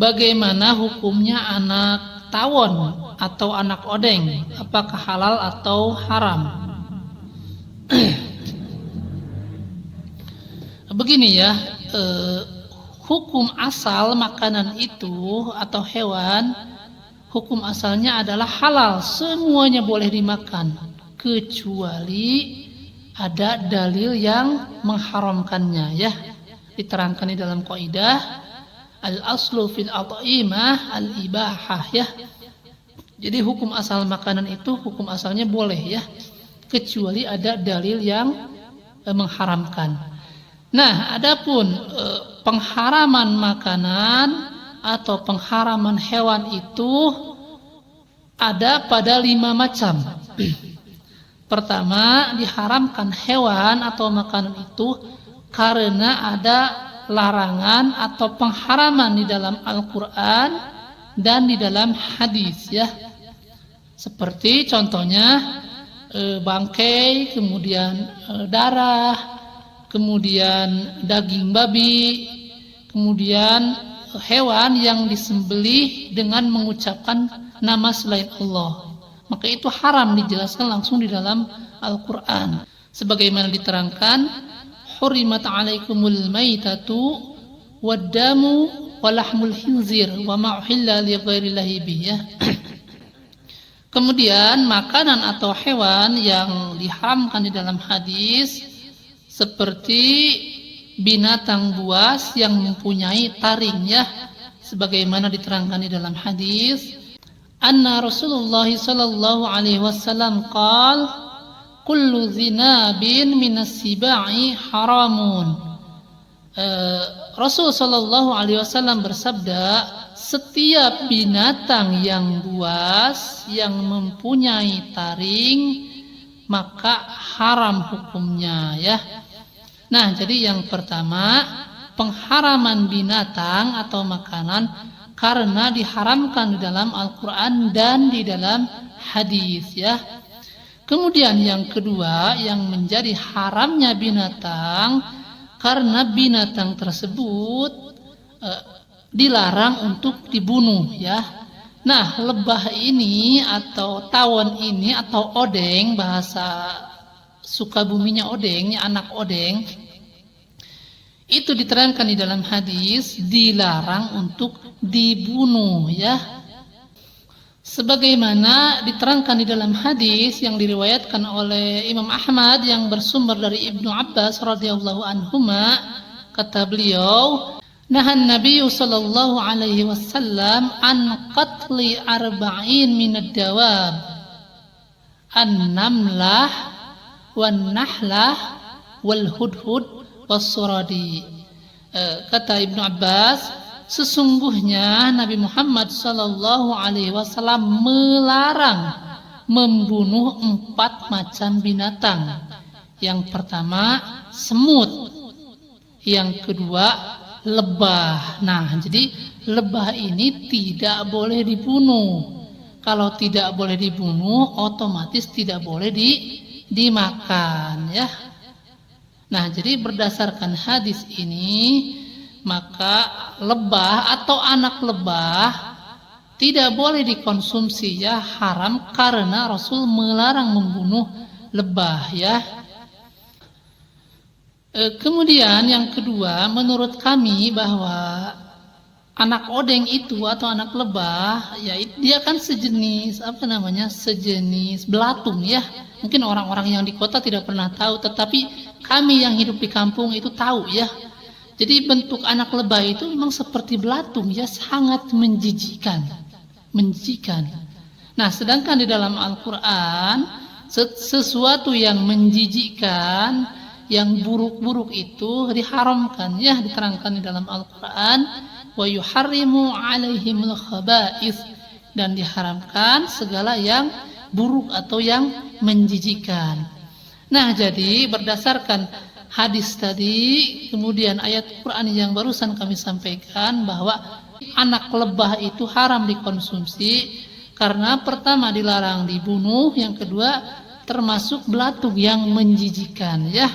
bagaimana hukumnya anak tawon atau anak odeng, apakah halal atau haram? Begini ya, hukum asal makanan itu atau hewan, hukum asalnya adalah halal, semuanya boleh dimakan kecuali ada dalil yang mengharamkannya ya. Diterangkan di dalam kaidah al-aslu fil at'imah al-ibahah ya. Jadi hukum asal makanan itu hukum asalnya boleh ya, kecuali ada dalil yang mengharamkan. Nah, adapun pengharaman makanan atau pengharaman hewan itu ada pada 5 macam. Pertama, diharamkan hewan atau makanan itu karena ada larangan atau pengharaman di dalam Al-Quran dan di dalam hadis ya. Seperti contohnya bangkai, kemudian darah, kemudian daging babi, kemudian hewan yang disembelih dengan mengucapkan nama selain Allah. Maka itu haram, dijelaskan langsung di dalam Al-Quran. Sebagaimana diterangkan, hurimat alaikumul maitatu waddamu walahmul khinzir wa ma'uhilla li ghairillahi bih ya. Kemudian makanan atau hewan yang diharamkan di dalam hadis seperti binatang buas yang mempunyai taring ya, sebagaimana diterangkan di dalam hadis, anna Rasulullah sallallahu alaihi wasallam qaal kullu zinabin minas sibai haramun. Rasul sallallahu alaihi wasallam bersabda, setiap binatang yang buas yang mempunyai taring maka haram hukumnya ya. Nah, jadi yang pertama, pengharaman binatang atau makanan karena diharamkan di dalam Al-Quran dan di dalam hadis ya. Kemudian yang kedua, yang menjadi haramnya binatang karena binatang tersebut dilarang untuk dibunuh ya. Nah, lebah ini atau tawon ini atau odeng, bahasa Sukabuminya odeng, anak odeng, itu diterangkan di dalam hadis dilarang untuk dibunuh ya. Sebagaimana diterangkan di dalam hadis yang diriwayatkan oleh Imam Ahmad yang bersumber dari Ibnu Abbas radhiyallahu anhuma, kata beliau, nahan Nabi sallallahu alaihi wasallam an qatli arba'in minad dawab, an-namlah wan nahlah wal hudhud was suradi. Kata Ibnu Abbas, sesungguhnya Nabi Muhammad sallallahu alaihi wasallam melarang membunuh 4 macam binatang. Yang pertama semut, yang kedua lebah. Nah, jadi lebah ini tidak boleh dibunuh. Kalau tidak boleh dibunuh, otomatis tidak boleh dimakan ya. Nah, jadi berdasarkan hadis ini, maka lebah atau anak lebah tidak boleh dikonsumsi ya, haram karena Rasul melarang membunuh lebah ya. Kemudian yang kedua, menurut kami bahwa anak odeng itu atau anak lebah ya, dia kan sejenis sejenis belatung ya. Mungkin orang-orang yang di kota tidak pernah tahu, tetapi kami yang hidup di kampung itu tahu ya. Jadi bentuk anak lebah itu memang seperti belatung ya, sangat menjijikkan. Nah, sedangkan di dalam Al-Quran sesuatu yang menjijikkan, yang buruk-buruk itu diharamkan ya, diterangkan di dalam Al-Quran, wa yuharrimu alaihimul khaba'ith, dan diharamkan segala yang buruk atau yang menjijikkan. Nah, jadi berdasarkan hadis tadi, kemudian ayat Quran yang barusan kami sampaikan, bahwa anak lebah itu haram dikonsumsi karena pertama dilarang dibunuh, yang kedua termasuk belatung yang menjijikkan ya.